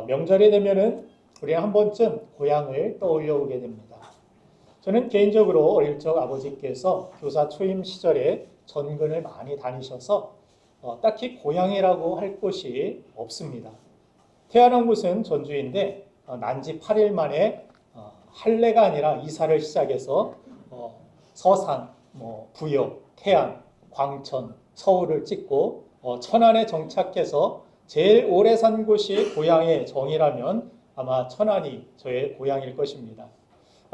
명절이 되면은 우리가 한 번쯤 고향을 떠올려 오게 됩니다. 저는 개인적으로 어릴 적 아버지께서 교사 초임 시절에 전근을 많이 다니셔서 딱히 고향이라고 할 곳이 없습니다. 태어난 곳은 전주인데 난지 8일 만에 할례가 아니라 이사를 시작해서 서산, 부여, 태안, 광천, 서울을 찍고 천안에 정착해서 제일 오래 산 곳이 고향의 정이라면 아마 천안이 저의 고향일 것입니다.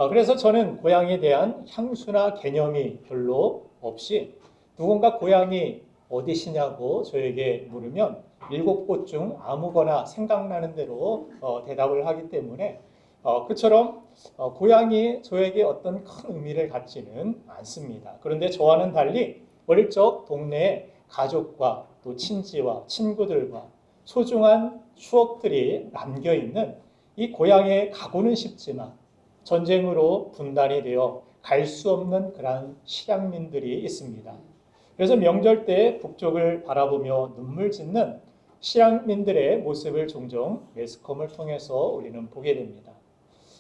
그래서 저는 고향에 대한 향수나 개념이 별로 없이 누군가 고향이 어디시냐고 저에게 물으면 7곳 중 아무거나 생각나는 대로 대답을 하기 때문에 그처럼 고향이 저에게 어떤 큰 의미를 갖지는 않습니다. 그런데 저와는 달리 어릴 적 동네에 가족과 또 친지와 친구들과 소중한 추억들이 남겨있는 이 고향에 가고는 싶지만 전쟁으로 분단이 되어 갈 수 없는 그러한 실향민들이 있습니다. 그래서 명절 때 북쪽을 바라보며 눈물 짓는 실향민들의 모습을 종종 매스컴을 통해서 우리는 보게 됩니다.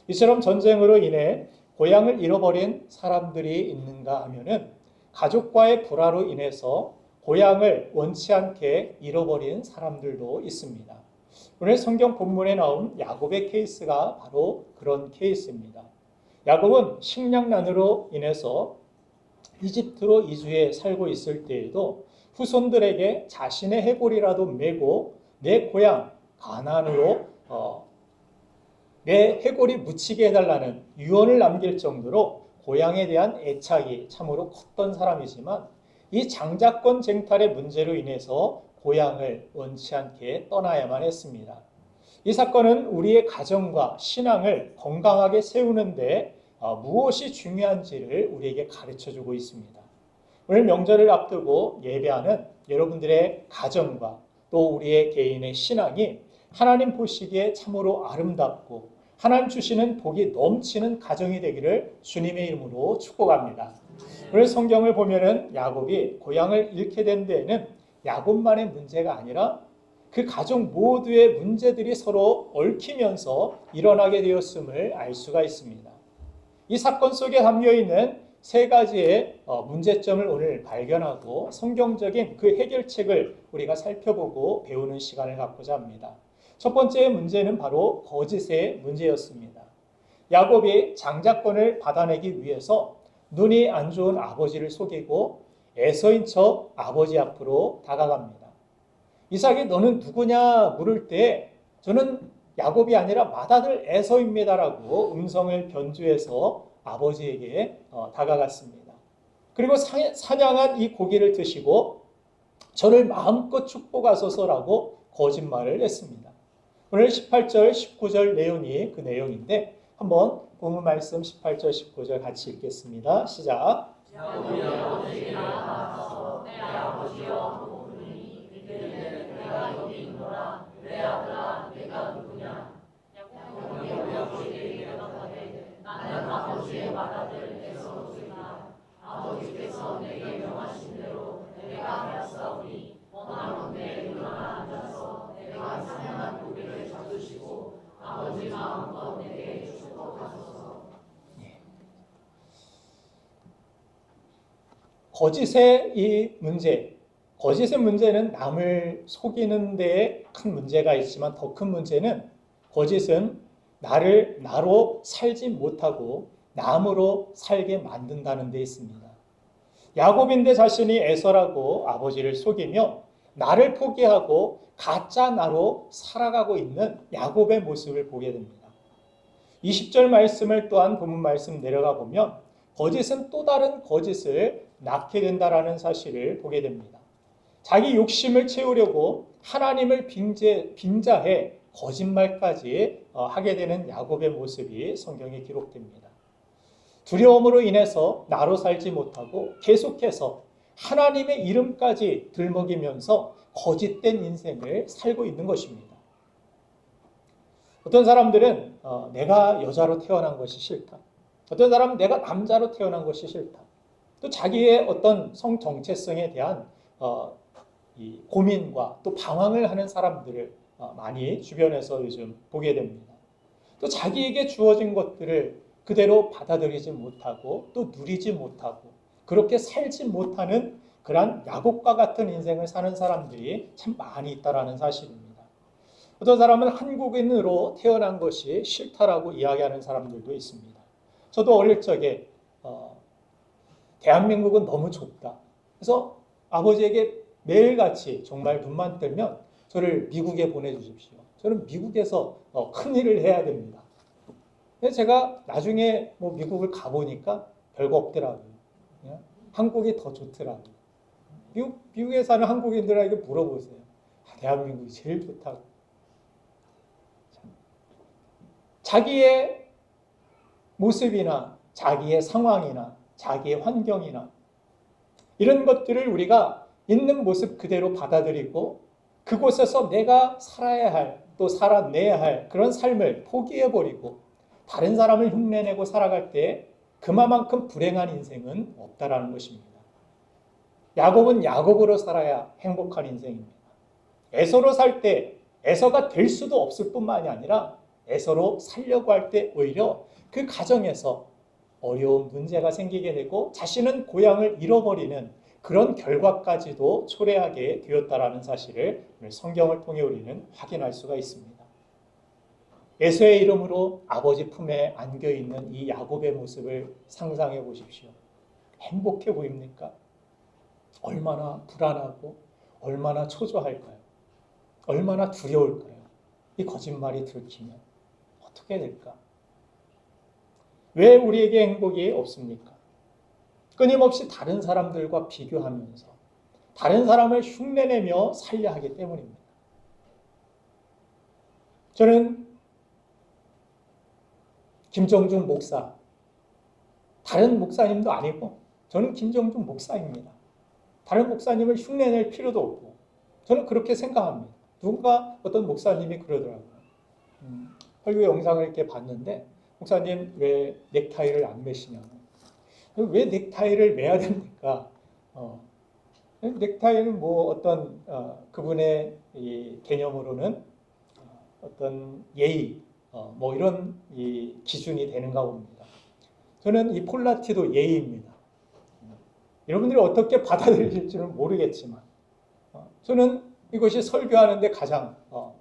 이처럼 전쟁으로 인해 고향을 잃어버린 사람들이 있는가 하면은 가족과의 불화로 인해서 고향을 원치 않게 잃어버린 사람들도 있습니다. 오늘 성경 본문에 나온 야곱의 케이스가 바로 그런 케이스입니다. 야곱은 식량난으로 인해서 이집트로 이주해 살고 있을 때에도 후손들에게 자신의 해골이라도 메고 내 고향 가나안으로 내 해골이 묻히게 해달라는 유언을 남길 정도로 고향에 대한 애착이 참으로 컸던 사람이지만 이 장자권 쟁탈의 문제로 인해서 고향을 원치 않게 떠나야만 했습니다. 이 사건은 우리의 가정과 신앙을 건강하게 세우는데 무엇이 중요한지를 우리에게 가르쳐주고 있습니다. 오늘 명절을 앞두고 예배하는 여러분들의 가정과 또 우리의 개인의 신앙이 하나님 보시기에 참으로 아름답고 하나님 주시는 복이 넘치는 가정이 되기를 주님의 이름으로 축복합니다. 오늘 성경을 보면은 야곱이 고향을 잃게 된 데에는 야곱만의 문제가 아니라 그 가족 모두의 문제들이 서로 얽히면서 일어나게 되었음을 알 수가 있습니다. 이 사건 속에 담겨 있는 세 가지의 문제점을 오늘 발견하고 성경적인 그 해결책을 우리가 살펴보고 배우는 시간을 갖고자 합니다. 첫 번째 문제는 바로 거짓의 문제였습니다. 야곱이 장자권을 받아내기 위해서 눈이 안 좋은 아버지를 속이고 에서인 척 아버지 앞으로 다가갑니다. 이삭이 너는 누구냐 물을 때 저는 야곱이 아니라 맏아들 에서입니다라고 음성을 변주해서 아버지에게 다가갔습니다. 그리고 사냥한 이 고기를 드시고 저를 마음껏 축복하소서라고 거짓말을 했습니다. 오늘 18절, 19절 내용이 그 내용인데 한번 본문 말씀 18절, 19절 같이 읽겠습니다. 시작. 야곱이 아버지에게 나아가서 내 아버지여 보니 그때는 내가 여기 있노라 내 아들아 내가 누구냐. 야곱이 아버지에게 대답하되 나는 아버지의 맏아들 에서로소이다. 아버지께서 내게 명하신 대로 내가 하였사오니 원하건대 일어나 앉아서 내가 사냥한 고기를 잡수시고 아버지 마음껏 내게 축복하소서. 거짓의 이 문제, 거짓의 문제는 남을 속이는 데에 큰 문제가 있지만 더 큰 문제는 거짓은 나로 살지 못하고 남으로 살게 만든다는 데 있습니다. 야곱인데 자신이 에서라고 아버지를 속이며 나를 포기하고 가짜 나로 살아가고 있는 야곱의 모습을 보게 됩니다. 20절 말씀을 또한 본문 말씀 내려가 보면 거짓은 또 다른 거짓을 낳게 된다라는 사실을 보게 됩니다. 자기 욕심을 채우려고 하나님을 빙자해 거짓말까지 하게 되는 야곱의 모습이 성경에 기록됩니다. 두려움으로 인해서 나로 살지 못하고 계속해서 하나님의 이름까지 들먹이면서 거짓된 인생을 살고 있는 것입니다. 어떤 사람들은 내가 여자로 태어난 것이 싫다. 어떤 사람은 내가 남자로 태어난 것이 싫다. 또 자기의 어떤 성 정체성에 대한 이 고민과 또 방황을 하는 사람들을 많이 주변에서 요즘 보게 됩니다. 또 자기에게 주어진 것들을 그대로 받아들이지 못하고 또 누리지 못하고 그렇게 살지 못하는 그러한 야곱과 같은 인생을 사는 사람들이 참 많이 있다는 사실입니다. 어떤 사람은 한국인으로 태어난 것이 싫다라고 이야기하는 사람들도 있습니다. 저도 어릴 적에 대한민국은 너무 좁다. 그래서 아버지에게 매일같이 정말 눈만 뜨면 저를 미국에 보내주십시오. 저는 미국에서 큰 일을 해야 됩니다. 근데 제가 나중에 뭐 미국을 가보니까 별거 없더라고요. 그냥 한국이 더 좋더라고요. 미국에 사는 한국인들에게 물어보세요. 대한민국이 제일 좋다고. 자기의 모습이나 자기의 상황이나 자기의 환경이나 이런 것들을 우리가 있는 모습 그대로 받아들이고 그곳에서 내가 살아야 할, 또 살아내야 할 그런 삶을 포기해버리고 다른 사람을 흉내내고 살아갈 때 그만큼 불행한 인생은 없다라는 것입니다. 야곱은 야곱으로 살아야 행복한 인생입니다. 에서로 살 때 에서가 될 수도 없을 뿐만이 아니라 에서로 살려고 할 때 오히려 그 가정에서 어려운 문제가 생기게 되고 자신은 고향을 잃어버리는 그런 결과까지도 초래하게 되었다라는 사실을 성경을 통해 우리는 확인할 수가 있습니다. 에서의 이름으로 아버지 품에 안겨있는 이 야곱의 모습을 상상해 보십시오. 행복해 보입니까? 얼마나 불안하고 얼마나 초조할까요? 얼마나 두려울까요? 이 거짓말이 들키면 어떻게 될까? 왜 우리에게 행복이 없습니까? 끊임없이 다른 사람들과 비교하면서 다른 사람을 흉내내며 살려 하기 때문입니다. 저는 김정준 목사, 다른 목사님도 아니고 저는 김정준 목사입니다. 다른 목사님을 흉내낼 필요도 없고 저는 그렇게 생각합니다. 누군가 어떤 목사님이 그러더라고요. 설교 영상을 이렇게 봤는데 목사님 왜 넥타이를 안 매시냐고. 왜 넥타이를 매야 됩니까? 넥타이는 뭐 어떤 그분의 이 개념으로는 어떤 예의 뭐 이런 이 기준이 되는가 봅니다. 저는 이 폴라티도 예의입니다. 여러분들이 어떻게 받아들일지는 모르겠지만 저는 이것이 설교하는데 가장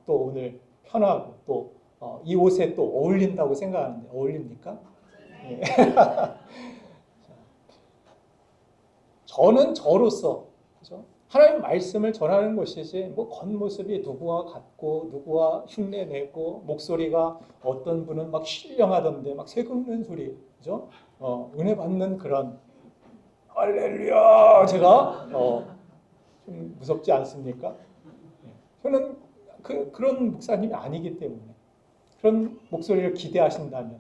또 오늘 편하고 또 이 옷에 또 어울린다고 생각하는데 어울립니까? 네. 저는 저로서 그렇죠? 하나님 말씀을 전하는 것이지 뭐 겉모습이 누구와 같고 누구와 흉내내고 목소리가 어떤 분은 막 신령하던데 막 새 긁는 소리 그죠? 은혜 받는 그런 할렐루야 제가 좀 무섭지 않습니까? 저는 그런 목사님이 아니기 때문에 그런 목소리를 기대하신다면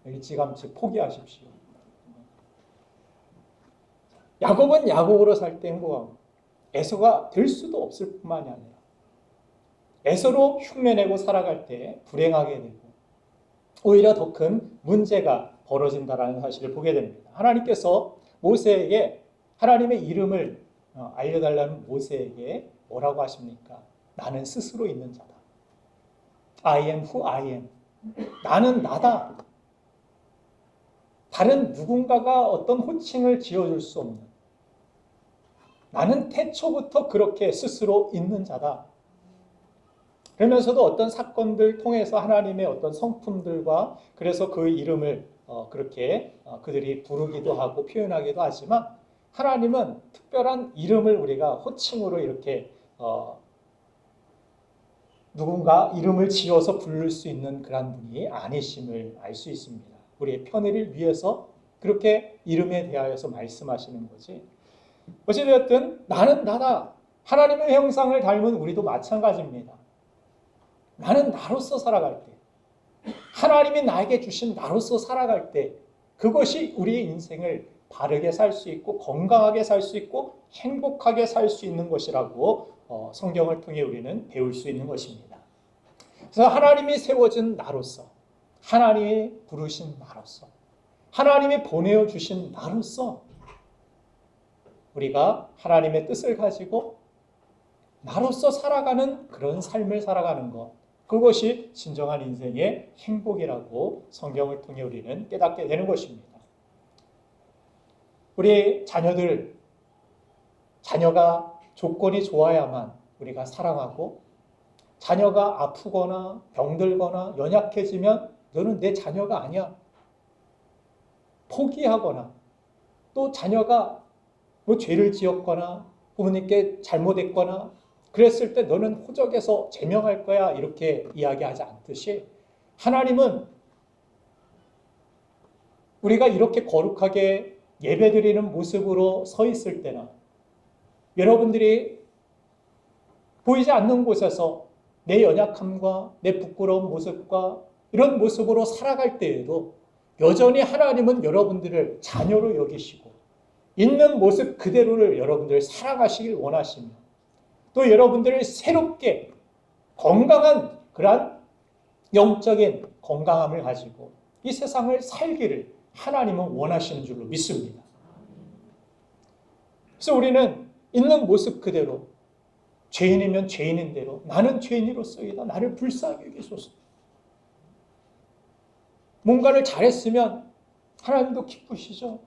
일찌감치 포기하십시오. 야곱은 야곱으로 살 때 행복하고 에서가 될 수도 없을 뿐만이 아니라 에서로 흉내내고 살아갈 때 불행하게 되고 오히려 더 큰 문제가 벌어진다는 사실을 보게 됩니다. 하나님께서 모세에게 하나님의 이름을 알려달라는 모세에게 뭐라고 하십니까? 나는 스스로 있는 자다. I am who I am. 나는 나다. 다른 누군가가 어떤 호칭을 지어줄 수 없는 나는 태초부터 그렇게 스스로 있는 자다. 그러면서도 어떤 사건들 통해서 하나님의 어떤 성품들과 그래서 그 이름을 그렇게 그들이 부르기도 하고 표현하기도 하지만 하나님은 특별한 이름을 우리가 호칭으로 이렇게 누군가 이름을 지어서 부를 수 있는 그런 분이 아니심을 알 수 있습니다. 우리의 편의를 위해서 그렇게 이름에 대하여서 말씀하시는 거지. 어찌되었든 나는 나다. 하나님의 형상을 닮은 우리도 마찬가지입니다. 나는 나로서 살아갈 때 하나님이 나에게 주신 나로서 살아갈 때 그것이 우리의 인생을 바르게 살 수 있고 건강하게 살 수 있고 행복하게 살 수 있는 것이라고 성경을 통해 우리는 배울 수 있는 것입니다. 그래서 하나님이 세워진 나로서 하나님이 부르신 나로서 하나님이 보내어 주신 나로서 우리가 하나님의 뜻을 가지고 나로서 살아가는 그런 삶을 살아가는 것, 그것이 진정한 인생의 행복이라고 성경을 통해 우리는 깨닫게 되는 것입니다. 우리 자녀가 조건이 좋아야만 우리가 사랑하고, 자녀가 아프거나 병들거나 연약해지면 너는 내 자녀가 아니야, 포기하거나, 또 자녀가 뭐 죄를 지었거나 부모님께 잘못했거나 그랬을 때 너는 호적에서 제명할 거야, 이렇게 이야기하지 않듯이, 하나님은 우리가 이렇게 거룩하게 예배드리는 모습으로 서 있을 때나, 여러분들이 보이지 않는 곳에서 내 연약함과 내 부끄러운 모습과 이런 모습으로 살아갈 때에도 여전히 하나님은 여러분들을 자녀로 여기시고 있는 모습 그대로를 여러분들 사랑하시길 원하시며, 또 여러분들을 새롭게 건강한 그러한 영적인 건강함을 가지고 이 세상을 살기를 하나님은 원하시는 줄로 믿습니다. 그래서 우리는 있는 모습 그대로, 죄인이면 죄인인 대로 나는 죄인이로서이다, 나를 불쌍히 여기소서. 뭔가를 잘했으면 하나님도 기쁘시죠.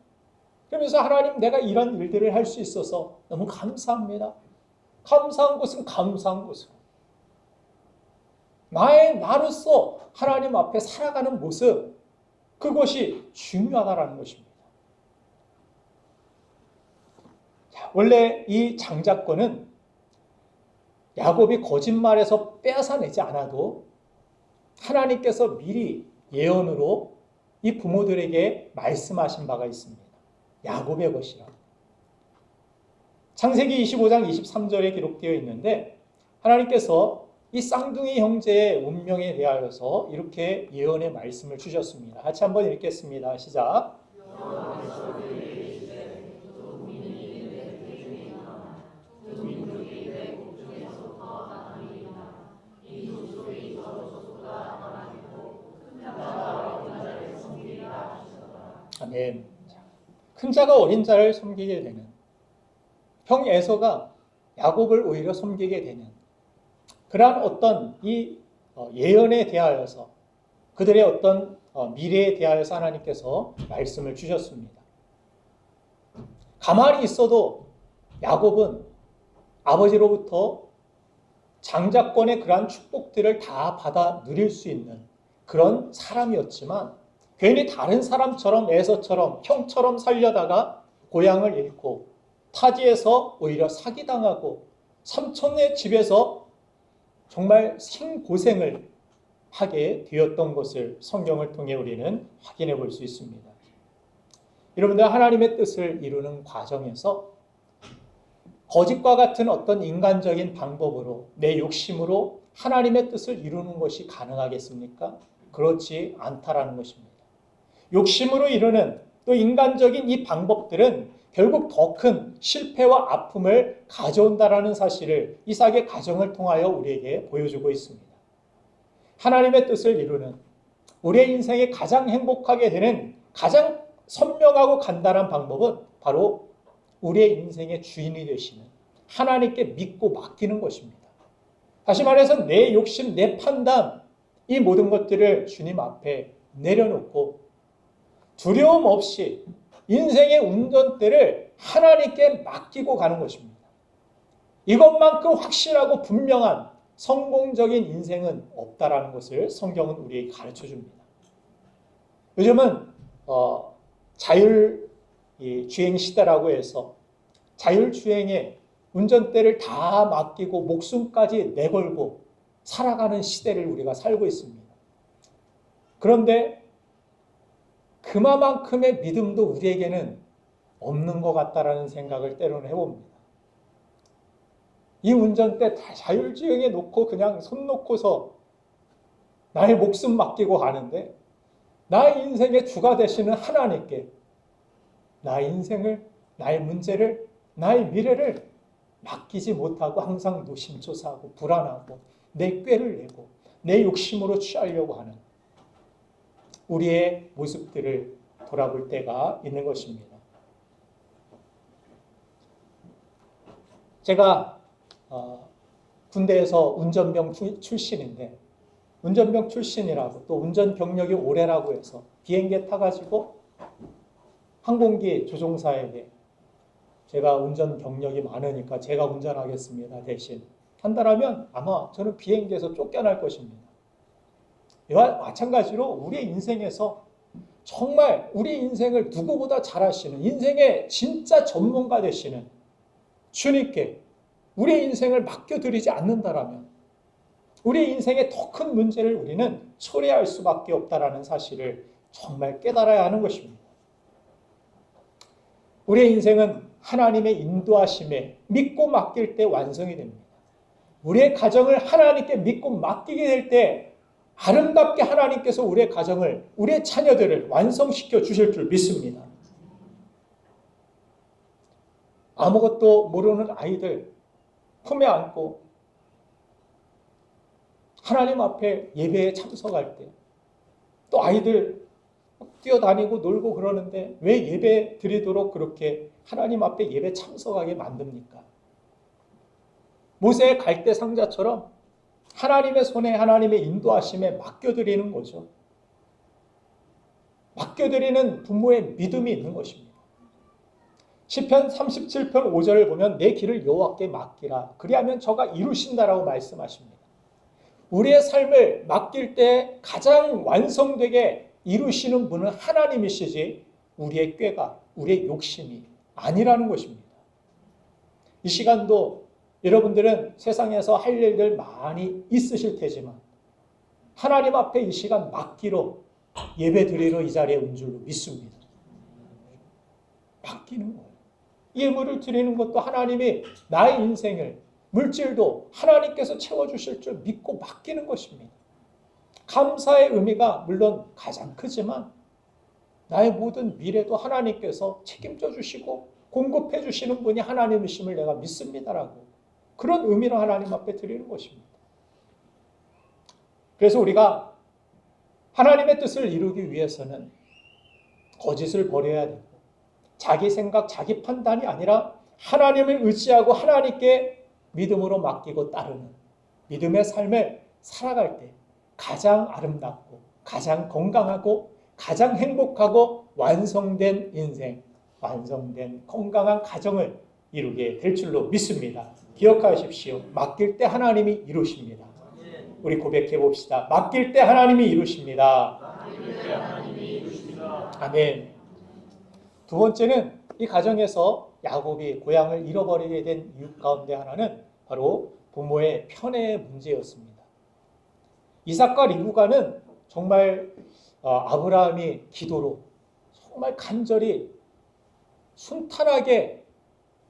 그러면서 하나님, 내가 이런 일들을 할 수 있어서 너무 감사합니다. 감사한 것은 감사한 것으로 나로서 하나님 앞에 살아가는 모습, 그것이 중요하다는 것입니다. 원래 이 장자권은 야곱이 거짓말해서 빼앗아내지 않아도 하나님께서 미리 예언으로 이 부모들에게 말씀하신 바가 있습니다. 야곱의 것이라. 창세기 25장 23절에 기록되어 있는데, 하나님께서 이 쌍둥이 형제의 운명에 대하여서 이렇게 예언의 말씀을 주셨습니다. 같이 한번 읽겠습니다. 시작. 아멘. 큰 자가 어린 자를 섬기게 되는, 형 에서가 야곱을 오히려 섬기게 되는 그러한 어떤 이 예언에 대하여서, 그들의 어떤 미래에 대하여서 하나님께서 말씀을 주셨습니다. 가만히 있어도 야곱은 아버지로부터 장자권의 그러한 축복들을 다 받아 누릴 수 있는 그런 사람이었지만, 괜히 다른 사람처럼, 에서처럼, 형처럼 살려다가 고향을 잃고 타지에서 오히려 사기당하고 삼촌네 집에서 정말 생고생을 하게 되었던 것을 성경을 통해 우리는 확인해 볼 수 있습니다. 여러분들, 하나님의 뜻을 이루는 과정에서 거짓과 같은 어떤 인간적인 방법으로, 내 욕심으로 하나님의 뜻을 이루는 것이 가능하겠습니까? 그렇지 않다라는 것입니다. 욕심으로 이루는 또 인간적인 이 방법들은 결국 더 큰 실패와 아픔을 가져온다라는 사실을 이삭의 가정을 통하여 우리에게 보여주고 있습니다. 하나님의 뜻을 이루는, 우리의 인생에 가장 행복하게 되는 가장 선명하고 간단한 방법은 바로 우리의 인생의 주인이 되시는 하나님께 믿고 맡기는 것입니다. 다시 말해서 내 욕심, 내 판단, 이 모든 것들을 주님 앞에 내려놓고 두려움 없이 인생의 운전대를 하나님께 맡기고 가는 것입니다. 이것만큼 확실하고 분명한 성공적인 인생은 없다라는 것을 성경은 우리에게 가르쳐 줍니다. 요즘은 자율주행 시대라고 해서 자율주행에 운전대를 다 맡기고 목숨까지 내걸고 살아가는 시대를 우리가 살고 있습니다. 그런데 그만큼의 믿음도 우리에게는 없는 것 같다라는 생각을 때로는 해봅니다. 이 운전대 다 자율주행에 놓고 그냥 손 놓고서 나의 목숨 맡기고 가는데, 나의 인생의 주가 되시는 하나님께 나의 인생을, 나의 문제를, 나의 미래를 맡기지 못하고 항상 노심초사하고 불안하고 내 꾀를 내고 내 욕심으로 취하려고 하는 우리의 모습들을 돌아볼 때가 있는 것입니다. 제가 군대에서 운전병 출신인데 운전병 출신이라고 또 운전 경력이 오래라고 해서 비행기에 타가지고 항공기 조종사에게 제가 운전 경력이 많으니까 제가 운전하겠습니다 대신 한다라면 아마 저는 비행기에서 쫓겨날 것입니다. 이와 마찬가지로 우리의 인생에서 정말 우리 인생을 누구보다 잘 아시는 인생의 진짜 전문가 되시는 주님께 우리의 인생을 맡겨드리지 않는다라면 우리의 인생의 더 큰 문제를 우리는 초래할 수밖에 없다라는 사실을 정말 깨달아야 하는 것입니다. 우리의 인생은 하나님의 인도하심에 믿고 맡길 때 완성이 됩니다. 우리의 가정을 하나님께 믿고 맡기게 될 때 아름답게 하나님께서 우리의 가정을, 우리의 자녀들을 완성시켜 주실 줄 믿습니다. 아무것도 모르는 아이들 품에 안고 하나님 앞에 예배에 참석할 때 또 아이들 뛰어다니고 놀고 그러는데 왜 예배 드리도록 그렇게 하나님 앞에 예배 참석하게 만듭니까? 모세의 갈대 상자처럼 하나님의 손에 하나님의 인도하심에 맡겨드리는 거죠. 맡겨드리는 부모의 믿음이 있는 것입니다. 시편 37편 5절을 보면 내 길을 여호와께 맡기라 그리하면 저가 이루신다라고 말씀하십니다. 우리의 삶을 맡길 때 가장 완성되게 이루시는 분은 하나님이시지 우리의 꾀가, 우리의 욕심이 아니라는 것입니다. 이 시간도 여러분들은 세상에서 할 일들 많이 있으실 테지만 하나님 앞에 이 시간 맡기로 예배 드리러 이 자리에 온 줄로 믿습니다. 맡기는 거예요. 예물을 드리는 것도 하나님이 나의 인생을 물질도 하나님께서 채워주실 줄 믿고 맡기는 것입니다. 감사의 의미가 물론 가장 크지만 나의 모든 미래도 하나님께서 책임져 주시고 공급해 주시는 분이 하나님이심을 내가 믿습니다라고 그런 의미로 하나님 앞에 드리는 것입니다. 그래서 우리가 하나님의 뜻을 이루기 위해서는 거짓을 버려야 되고 자기 생각, 자기 판단이 아니라 하나님을 의지하고 하나님께 믿음으로 맡기고 따르는 믿음의 삶을 살아갈 때 가장 아름답고 가장 건강하고 가장 행복하고 완성된 인생, 완성된 건강한 가정을 이루게 될 줄로 믿습니다. 기억하십시오. 맡길 때 하나님이 이루십니다. 우리 고백해 봅시다. 맡길 때 하나님이 이루십니다. 아멘. 두 번째는 이 가정에서 야곱이 고향을 잃어버리게 된 이유 가운데 하나는 바로 부모의 편애의 문제였습니다. 이삭과 리브가는 정말 아브라함이 기도로 정말 간절히 순탄하게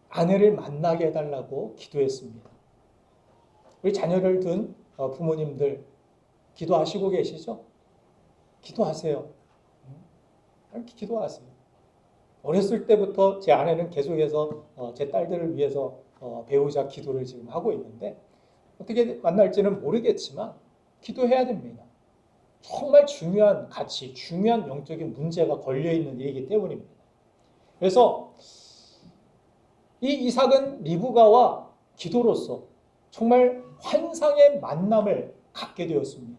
아내를 만나게 해달라고 기도했습니다. 우리 자녀를 둔 부모님들 기도하시고 계시죠? 기도하세요. 이렇게 기도하세요. 어렸을 때부터 제 아내는 계속해서 제 딸들을 위해서 배우자 기도를 지금 하고 있는데 어떻게 만날지는 모르겠지만 기도해야 됩니다. 정말 중요한 가치, 중요한 영적인 문제가 걸려있는 일이기 때문입니다. 그래서 이 이삭은 리브가와 기도로서 정말 환상의 만남을 갖게 되었습니다.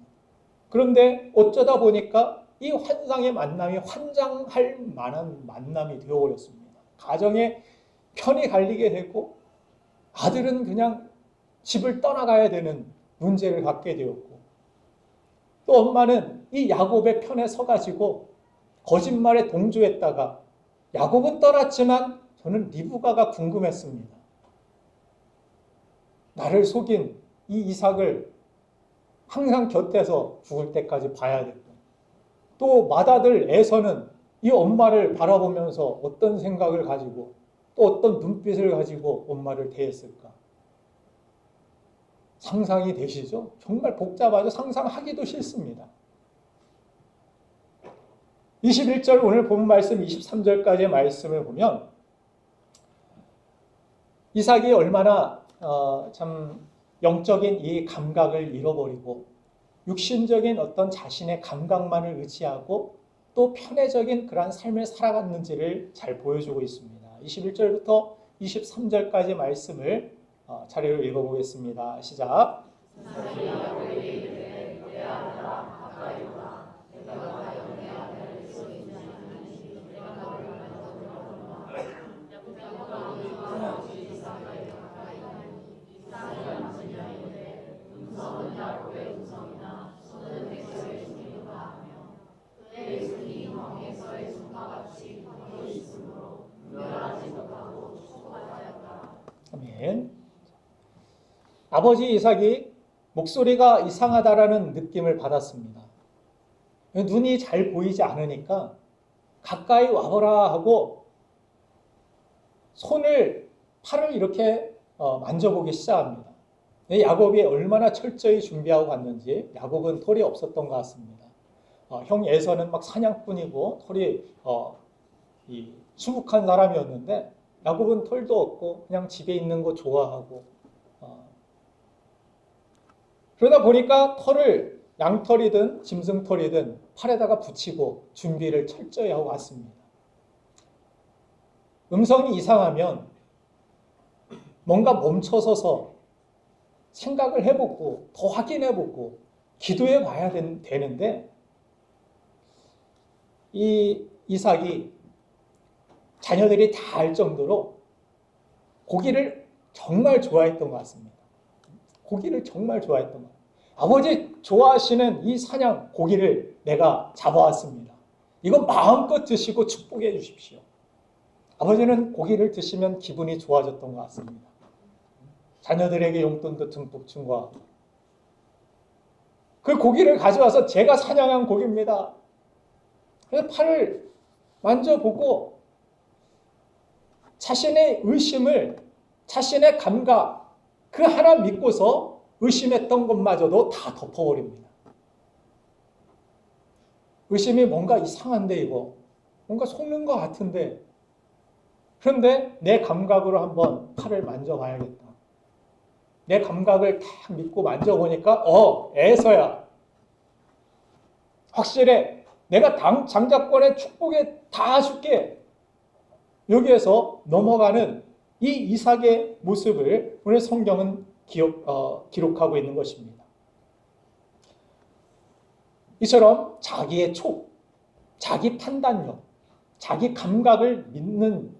그런데 어쩌다 보니까 이 환상의 만남이 환장할 만한 만남이 되어버렸습니다. 가정에 편이 갈리게 되고 아들은 그냥 집을 떠나가야 되는 문제를 갖게 되었고 또 엄마는 이 야곱의 편에 서가지고 거짓말에 동조했다가 야곱은 떠났지만 저는 리브가가 궁금했습니다. 나를 속인 이 이삭을 항상 곁에서 죽을 때까지 봐야 되고 또 맏아들 에서는 이 엄마를 바라보면서 어떤 생각을 가지고 또 어떤 눈빛을 가지고 엄마를 대했을까? 상상이 되시죠? 정말 복잡하죠? 상상하기도 싫습니다. 21절 오늘 본 말씀 23절까지의 말씀을 보면 이삭이 얼마나 참 영적인 이 감각을 잃어버리고 육신적인 어떤 자신의 감각만을 의지하고 또 편애적인 그러한 삶을 살아갔는지를 잘 보여주고 있습니다. 21절부터 23절까지 말씀을 차례로 읽어보겠습니다. 시작. 아멘. 아버지 이삭이 목소리가 이상하다라는 느낌을 받았습니다. 눈이 잘 보이지 않으니까 가까이 와보라 하고 팔을 이렇게 만져보기 시작합니다. 야곱이 얼마나 철저히 준비하고 갔는지 야곱은 털이 없었던 것 같습니다. 형 에서는 막 사냥꾼이고 털이 수북한 사람이었는데 야곱은 털도 없고 그냥 집에 있는 거 좋아하고 그러다 보니까 털을 양털이든 짐승털이든 팔에다가 붙이고 준비를 철저히 하고 왔습니다. 음성이 이상하면 뭔가 멈춰서서 생각을 해보고 더 확인해보고 기도해 봐야 되는데 이 이삭이 자녀들이 다 알 정도로 고기를 정말 좋아했던 것 같습니다. 고기를 정말 좋아했던 것 같아요. 아버지 좋아하시는 이 사냥 고기를 내가 잡아왔습니다. 이거 마음껏 드시고 축복해 주십시오. 아버지는 고기를 드시면 기분이 좋아졌던 것 같습니다. 자녀들에게 용돈도 듬뿍 준 것 같고 그 고기를 가져와서 제가 사냥한 고기입니다. 그래서 팔을 만져보고 자신의 의심을 자신의 감각 그 하나 믿고서 의심했던 것마저도 다 덮어버립니다. 의심이 뭔가 이상한데 이거 뭔가 속는 것 같은데 그런데 내 감각으로 한번 팔을 만져봐야겠다. 내 감각을 딱 믿고 만져보니까 에서야 확실해. 내가 장자권의 축복에 다 줄게. 여기에서 넘어가는 이 이삭의 모습을 오늘 성경은 기록하고 있는 것입니다. 이처럼 자기의 자기 판단력, 자기 감각을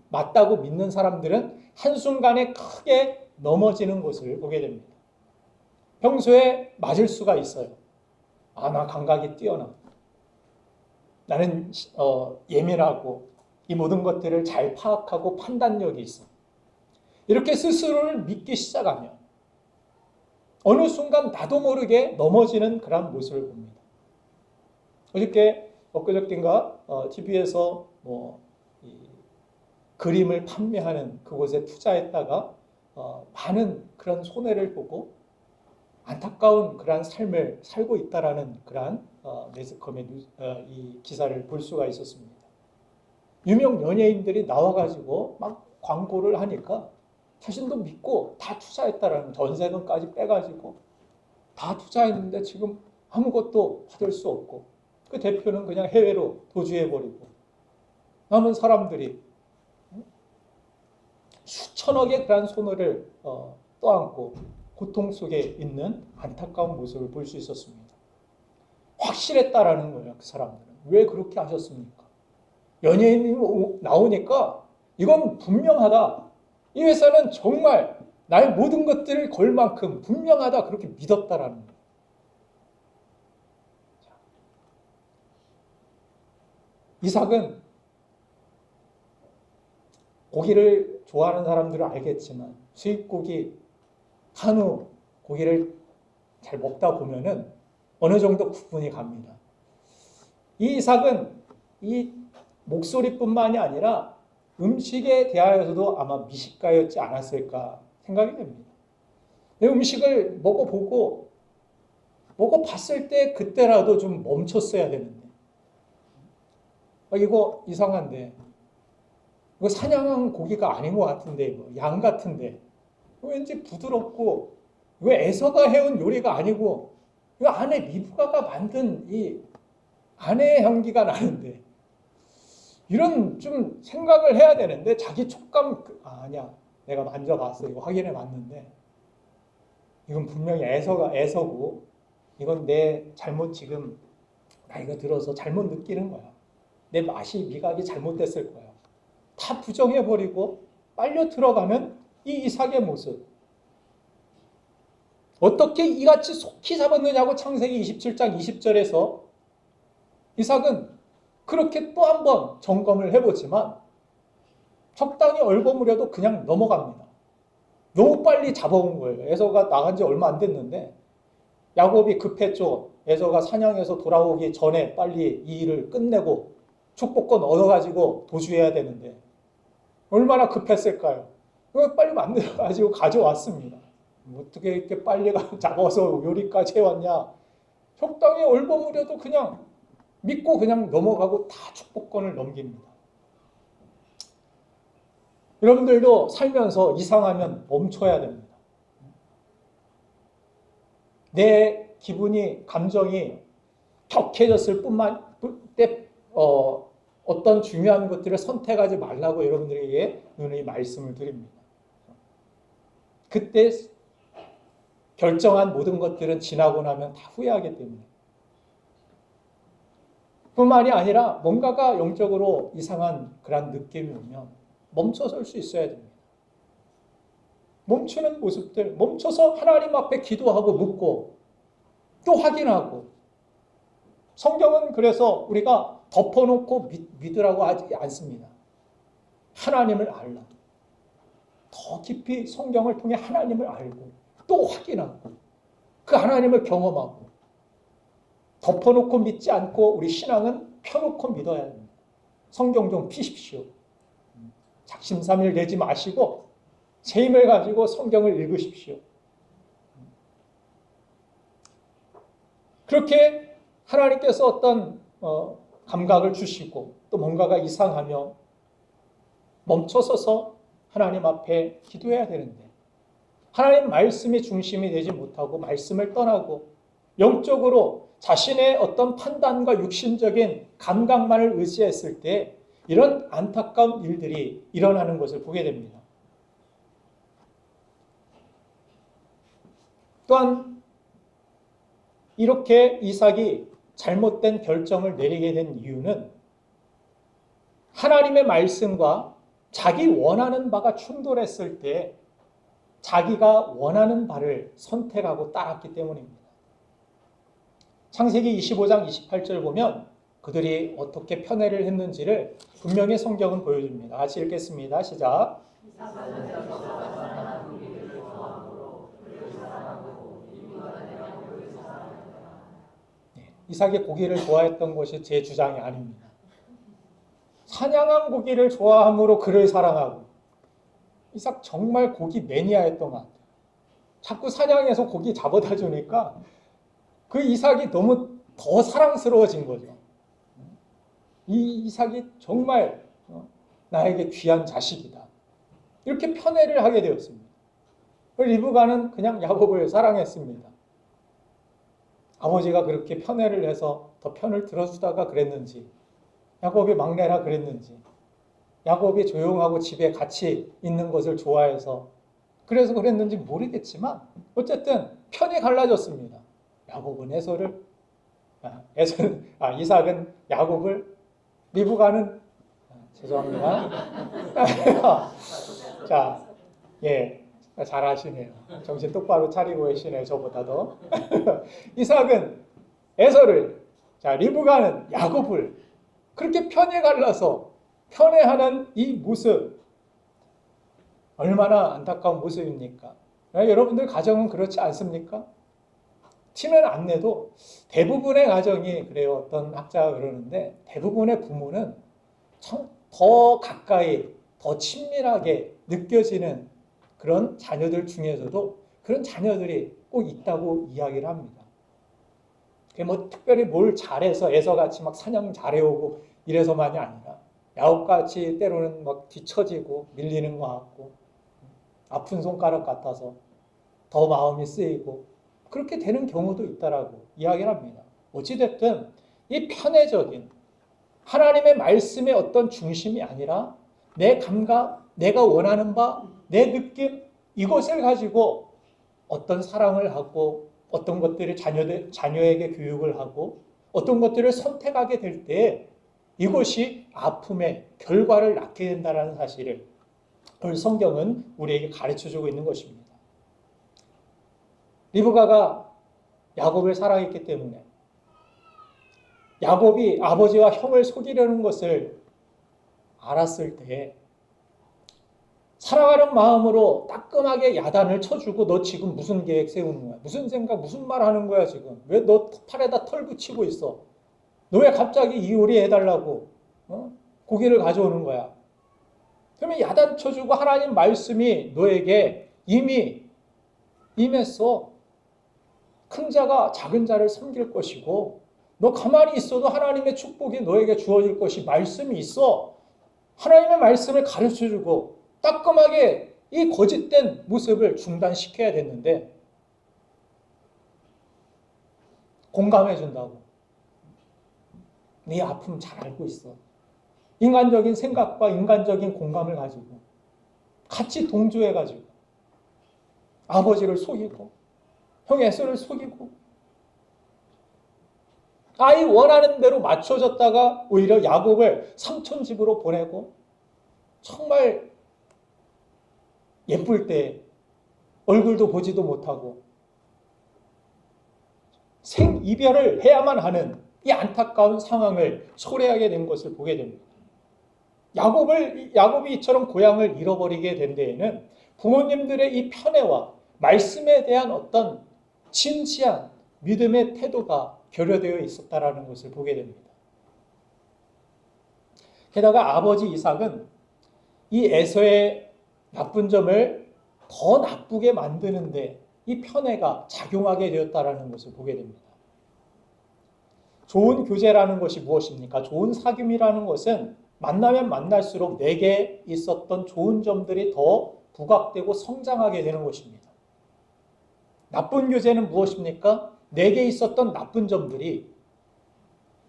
맞다고 믿는 사람들은 한순간에 크게 넘어지는 것을 보게 됩니다. 평소에 맞을 수가 있어요. 나 감각이 뛰어나. 나는 예민하고 이 모든 것들을 잘 파악하고 판단력이 있어. 이렇게 스스로를 믿기 시작하면 어느 순간 나도 모르게 넘어지는 그런 모습을 봅니다. 엊그저께인가 TV에서 그림을 판매하는 그곳에 투자했다가 많은 그런 손해를 보고 안타까운 그런 삶을 살고 있다라는 그런 매스컴의 이 기사를 볼 수가 있었습니다. 유명 연예인들이 나와가지고 막 광고를 하니까 자신도 믿고 다 투자했다라는 전세금까지 빼가지고 다 투자했는데 지금 아무것도 받을 수 없고 그 대표는 그냥 해외로 도주해버리고 남은 사람들이 수천억의 그런 손해를 떠안고 고통 속에 있는 안타까운 모습을 볼 수 있었습니다. 확실했다라는 거예요. 그 사람들은. 왜 그렇게 하셨습니까? 연예인이 나오니까 이건 분명하다. 이 회사는 정말 나의 모든 것들을 걸 만큼 분명하다. 그렇게 믿었다라는 거예요. 이삭은 고기를 좋아하는 사람들은 알겠지만 수입고기, 한우, 고기를 잘 먹다 보면은 어느 정도 구분이 갑니다. 이 이삭은 이 목소리뿐만이 아니라 음식에 대하여서도 아마 미식가였지 않았을까 생각이 됩니다. 음식을 먹어봤을 때 그때라도 좀 멈췄어야 되는데 이거 이상한데 이거 사냥한 고기가 아닌 것 같은데 이거 양 같은데 왠지 부드럽고 이거 에서가 해온 요리가 아니고 이거 안에 미브가가 만든 이 안의 향기가 나는데 이런 좀 생각을 해야 되는데 자기 촉감 아니야 내가 만져봤어 이거 확인해 봤는데 이건 분명히 애서고 이건 내 잘못 지금 나이가 들어서 잘못 느끼는 거야. 내 미각이 잘못됐을 거야. 다 부정해버리고 빨려 들어가는 이 이삭의 모습. 어떻게 이같이 속히 잡았느냐고 창세기 27장 20절에서 이삭은 그렇게 또 한 번 점검을 해보지만 적당히 얼버무려도 그냥 넘어갑니다. 너무 빨리 잡아온 거예요. 에서가 나간 지 얼마 안 됐는데 야곱이 급했죠. 에서가 사냥해서 돌아오기 전에 빨리 이 일을 끝내고 축복권 얻어가지고 도주해야 되는데 얼마나 급했을까요? 그걸 빨리 만들어가지고 가져왔습니다. 어떻게 이렇게 빨리 잡아서 요리까지 해왔냐. 적당히 얼버무려도 그냥 믿고 그냥 넘어가고 다 축복권을 넘깁니다. 여러분들도 살면서 이상하면 멈춰야 됩니다. 내 기분이, 감정이 격해졌을 뿐만 때 어떤 중요한 것들을 선택하지 말라고 여러분들에게 누누이 말씀을 드립니다. 그때 결정한 모든 것들은 지나고 나면 다 후회하기 때문에. 뿐만이 아니라 뭔가가 영적으로 이상한 그런 느낌이 오면 멈춰설 수 있어야 됩니다. 멈추는 모습들, 멈춰서 하나님 앞에 기도하고 묻고 또 확인하고. 성경은 그래서 우리가 덮어놓고 믿으라고 하지 않습니다. 하나님을 알라. 더 깊이 성경을 통해 하나님을 알고 또 확인하고 그 하나님을 경험하고 덮어놓고 믿지 않고 우리 신앙은 펴놓고 믿어야 합니다. 성경 좀 피십시오. 작심삼일 내지 마시고 제 힘을 가지고 성경을 읽으십시오. 그렇게 하나님께서 어떤 감각을 주시고 또 뭔가가 이상하며 멈춰서서 하나님 앞에 기도해야 되는데 하나님 말씀이 중심이 되지 못하고 말씀을 떠나고 영적으로 자신의 어떤 판단과 육신적인 감각만을 의지했을 때 이런 안타까운 일들이 일어나는 것을 보게 됩니다. 또한 이렇게 이삭이 잘못된 결정을 내리게 된 이유는 하나님의 말씀과 자기 원하는 바가 충돌했을 때 자기가 원하는 바를 선택하고 따랐기 때문입니다. 창세기 25장 28절 보면 그들이 어떻게 편애를 했는지를 분명히 성경은 보여줍니다. 같이 읽겠습니다. 시작. 이삭이 고기를 좋아했던 것이 제 주장이 아닙니다. 사냥한 고기를 좋아함으로 그를 사랑하고 이삭 정말 고기 매니아였던 것 같아요. 자꾸 사냥해서 고기 잡아다 주니까 그 이삭이 너무 더 사랑스러워진 거죠. 이 이삭이 정말 나에게 귀한 자식이다. 이렇게 편애를 하게 되었습니다. 리브가는 그냥 야곱을 사랑했습니다. 아버지가 그렇게 편애를 해서 더 편을 들어주다가 그랬는지, 야곱이 막내라 그랬는지, 야곱이 조용하고 집에 같이 있는 것을 좋아해서 그래서 그랬는지 모르겠지만 어쨌든 편이 갈라졌습니다. 야곱은 이삭은 야곱을, 리브가는 죄송합니다. 자, 예, 잘하시네요. 정신 똑바로 차리고 계시네요. 저보다도. 이삭은 에서를, 리브가는 야곱을 그렇게 편에 갈라서 편애하는 이 모습 얼마나 안타까운 모습입니까? 여러분들 가정은 그렇지 않습니까? 티는 안 내도 대부분의 가정이 그래요. 어떤 학자가 그러는데 대부분의 부모는 더 가까이, 더 친밀하게 느껴지는 그런 자녀들 중에서도 그런 자녀들이 꼭 있다고 이야기를 합니다. 뭐 특별히 뭘 잘해서 에서같이 막 사냥 잘해오고 이래서만이 아니라 야곱같이 때로는 막 뒤처지고 밀리는 것 같고 아픈 손가락 같아서 더 마음이 쓰이고 그렇게 되는 경우도 있다라고 이야기를 합니다. 어찌됐든 이 편애적인 하나님의 말씀의 어떤 중심이 아니라 내 감각, 내가 원하는 바, 내 느낌 이것을 가지고 어떤 사랑을 하고 어떤 것들을 자녀에게 교육을 하고 어떤 것들을 선택하게 될 때 이것이 아픔의 결과를 낳게 된다는 사실을 오늘 성경은 우리에게 가르쳐주고 있는 것입니다. 리브가가 야곱을 사랑했기 때문에 야곱이 아버지와 형을 속이려는 것을 알았을 때 사랑하는 마음으로 따끔하게 야단을 쳐주고 너 지금 무슨 계획 세우는 거야? 무슨 생각, 무슨 말 하는 거야 지금? 왜 너 팔에다 털 붙이고 있어? 너 왜 갑자기 이 요리 해달라고 고기를 가져오는 거야? 그러면 야단 쳐주고 하나님 말씀이 너에게 이미 임했어. 큰 자가 작은 자를 섬길 것이고 너 가만히 있어도 하나님의 축복이 너에게 주어질 것이 말씀이 있어. 하나님의 말씀을 가르쳐주고 따끔하게 이 거짓된 모습을 중단시켜야 됐는데 공감해준다고. 네 아픔 잘 알고 있어. 인간적인 생각과 인간적인 공감을 가지고 같이 동조해가지고 아버지를 속이고 형 에서를 속이고 아이 원하는 대로 맞춰졌다가 오히려 야곱을 삼촌 집으로 보내고 정말 예쁠 때 얼굴도 보지도 못하고 생이별을 해야만 하는 이 안타까운 상황을 초래하게 된 것을 보게 됩니다. 야곱이 이처럼 고향을 잃어버리게 된 데에는 부모님들의 이 편애와 말씀에 대한 어떤 진지한 믿음의 태도가 결여되어 있었다라는 것을 보게 됩니다. 게다가 아버지 이삭은 이 에서의 나쁜 점을 더 나쁘게 만드는데 이 편애가 작용하게 되었다라는 것을 보게 됩니다. 좋은 교제라는 것이 무엇입니까? 좋은 사귐이라는 것은 만나면 만날수록 내게 있었던 좋은 점들이 더 부각되고 성장하게 되는 것입니다. 나쁜 교제는 무엇입니까? 내게 있었던 나쁜 점들이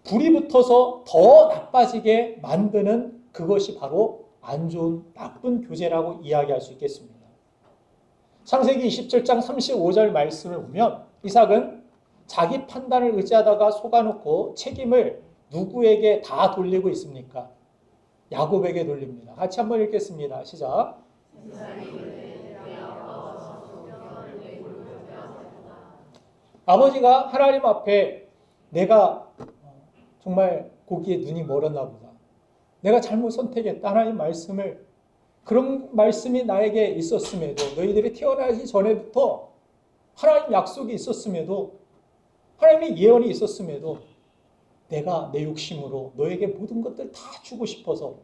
불이 붙어서 더 나빠지게 만드는 그것이 바로 안 좋은 나쁜 교제라고 이야기할 수 있겠습니다. 창세기 27장 35절 말씀을 보면 이삭은 자기 판단을 의지하다가 속아놓고 책임을 누구에게 다 돌리고 있습니까? 야곱에게 돌립니다. 같이 한번 읽겠습니다. 시작. 아버지가 하나님 앞에 내가 정말 거기에 눈이 멀었나 보다. 내가 잘못 선택했다. 하나님 말씀을 그런 말씀이 나에게 있었음에도 너희들이 태어나기 전에부터 하나님 약속이 있었음에도 하나님의 예언이 있었음에도 내가 내 욕심으로 너에게 모든 것들 다 주고 싶어서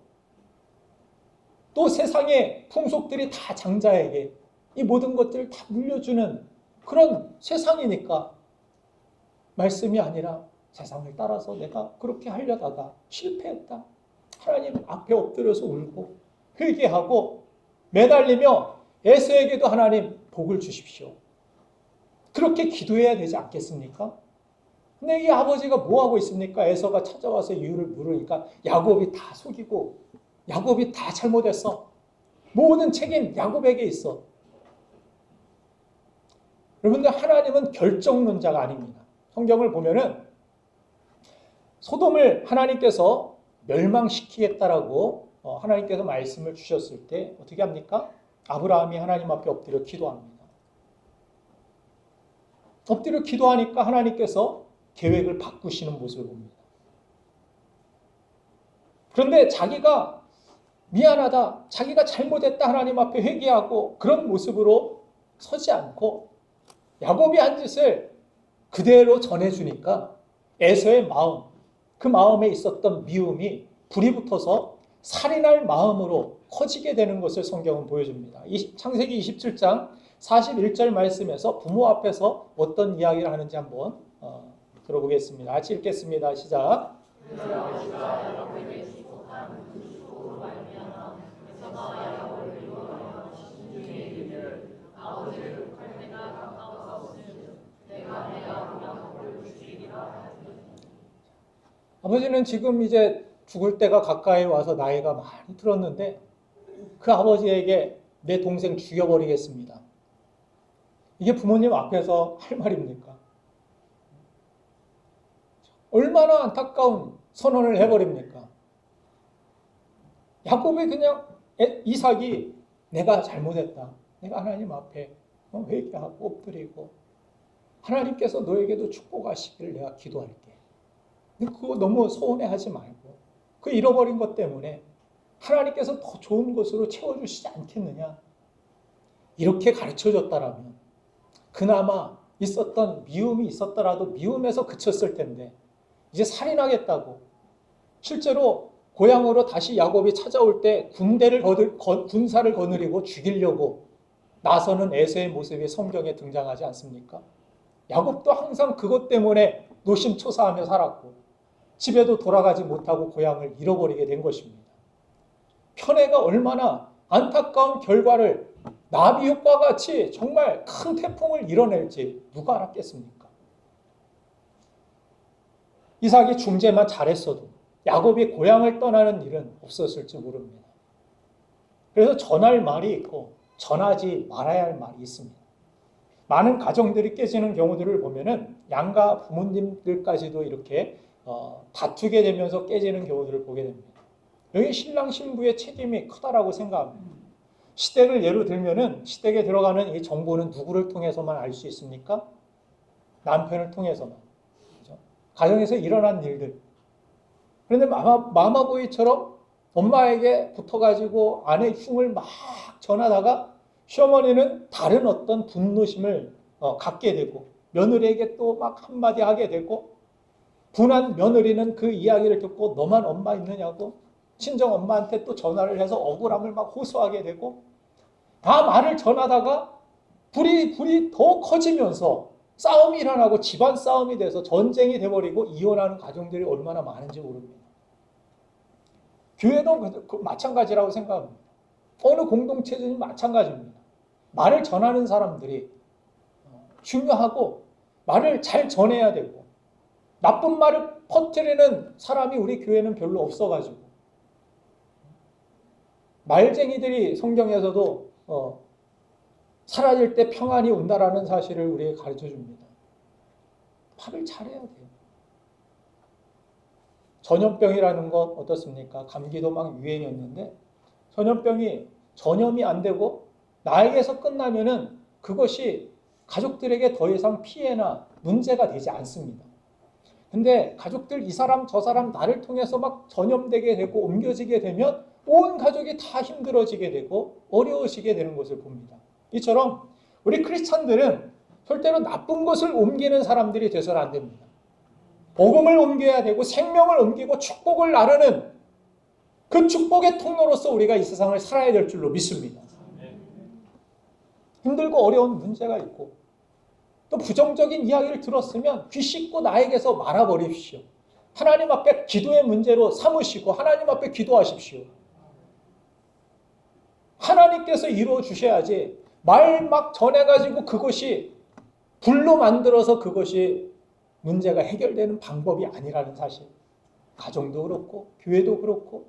또 세상의 풍속들이 다 장자에게 이 모든 것들을 다 물려주는 그런 세상이니까 말씀이 아니라 세상을 따라서 내가 그렇게 하려다가 실패했다. 하나님 앞에 엎드려서 울고 회개하고 매달리며 에서에게도 하나님 복을 주십시오. 그렇게 기도해야 되지 않겠습니까? 근데 이 아버지가 뭐하고 있습니까? 에서가 찾아와서 이유를 물으니까 야곱이 다 속이고 야곱이 다 잘못했어. 모든 책임 야곱에게 있어. 여러분들 하나님은 결정론자가 아닙니다. 성경을 보면은 소돔을 하나님께서 멸망시키겠다라고 하나님께서 말씀을 주셨을 때 어떻게 합니까? 아브라함이 하나님 앞에 엎드려 기도합니다. 엎드려 기도하니까 하나님께서 계획을 바꾸시는 모습을 봅니다. 그런데 자기가 미안하다, 자기가 잘못했다 하나님 앞에 회개하고 그런 모습으로 서지 않고 야곱이 한 짓을 그대로 전해주니까 에서의 마음, 그 마음에 있었던 미움이 불이 붙어서 살인할 마음으로 커지게 되는 것을 성경은 보여줍니다. 창세기 27장 41절 말씀에서 부모 앞에서 어떤 이야기를 하는지 한번 들어보겠습니다. 같이 읽겠습니다. 시작. 아버지는 지금 이제 죽을 때가 가까이 와서 나이가 많이 들었는데 그 아버지에게 내 동생 죽여버리겠습니다. 이게 부모님 앞에서 할 말입니까? 얼마나 안타까운 선언을 해버립니까? 야곱이 그냥 이삭이 내가 잘못했다. 내가 하나님 앞에 회개하고 엎드리고 하나님께서 너에게도 축복하시기를 내가 기도할게. 근데 그거 너무 서운해하지 말고 그 잃어버린 것 때문에 하나님께서 더 좋은 것으로 채워주시지 않겠느냐. 이렇게 가르쳐줬다라면 그나마 있었던 미움이 있었더라도 미움에서 그쳤을 텐데 이제 살인하겠다고 실제로 고향으로 다시 야곱이 찾아올 때 군사를 거느리고 죽이려고 나서는 에서의 모습이 성경에 등장하지 않습니까? 야곱도 항상 그것 때문에 노심초사하며 살았고 집에도 돌아가지 못하고 고향을 잃어버리게 된 것입니다. 편애가 얼마나 안타까운 결과를 나비효과 같이 정말 큰 태풍을 이뤄낼지 누가 알았겠습니까? 이삭이 중재만 잘했어도 야곱이 고향을 떠나는 일은 없었을지 모릅니다. 그래서 전할 말이 있고 전하지 말아야 할 말이 있습니다. 많은 가정들이 깨지는 경우들을 보면은 양가 부모님들까지도 이렇게 다투게 되면서 깨지는 경우들을 보게 됩니다. 여기 신랑 신부의 책임이 크다라고 생각합니다. 시댁을 예로 들면은 시댁에 들어가는 이 정보는 누구를 통해서만 알 수 있습니까? 남편을 통해서만. 그렇죠? 가정에서 일어난 일들. 그런데 마마보이처럼 엄마에게 붙어가지고 아내 흉을 막 전하다가 시어머니는 다른 어떤 분노심을 갖게 되고 며느리에게 또 막 한마디 하게 되고 분한 며느리는 그 이야기를 듣고 너만 엄마 있느냐고 친정 엄마한테 또 전화를 해서 억울함을 막 호소하게 되고 다 말을 전하다가 불이 더 커지면서 싸움이 일어나고 집안 싸움이 돼서 전쟁이 돼버리고 이혼하는 가정들이 얼마나 많은지 모릅니다. 교회도 마찬가지라고 생각합니다. 어느 공동체든 마찬가지입니다. 말을 전하는 사람들이 중요하고 말을 잘 전해야 되고 나쁜 말을 퍼뜨리는 사람이 우리 교회는 별로 없어가지고 말쟁이들이 성경에서도 사라질 때 평안이 온다라는 사실을 우리에게 가르쳐줍니다. 말을 잘해야 돼요. 전염병이라는 것 어떻습니까? 감기도 막 유행이었는데 전염병이 전염이 안 되고 나에게서 끝나면은 그것이 가족들에게 더 이상 피해나 문제가 되지 않습니다. 근데 가족들 이 사람 저 사람 나를 통해서 막 전염되게 되고 옮겨지게 되면 온 가족이 다 힘들어지게 되고 어려워지게 되는 것을 봅니다. 이처럼 우리 크리스찬들은 절대로 나쁜 것을 옮기는 사람들이 돼서는 안 됩니다. 복음을 옮겨야 되고 생명을 옮기고 축복을 나르는 그 축복의 통로로서 우리가 이 세상을 살아야 될 줄로 믿습니다. 힘들고 어려운 문제가 있고 또 부정적인 이야기를 들었으면 귀 씻고 나에게서 말아버리십시오. 하나님 앞에 기도의 문제로 삼으시고 하나님 앞에 기도하십시오. 하나님께서 이루어 주셔야지 말 막 전해가지고 그것이 불로 만들어서 그것이 문제가 해결되는 방법이 아니라는 사실. 가정도 그렇고 교회도 그렇고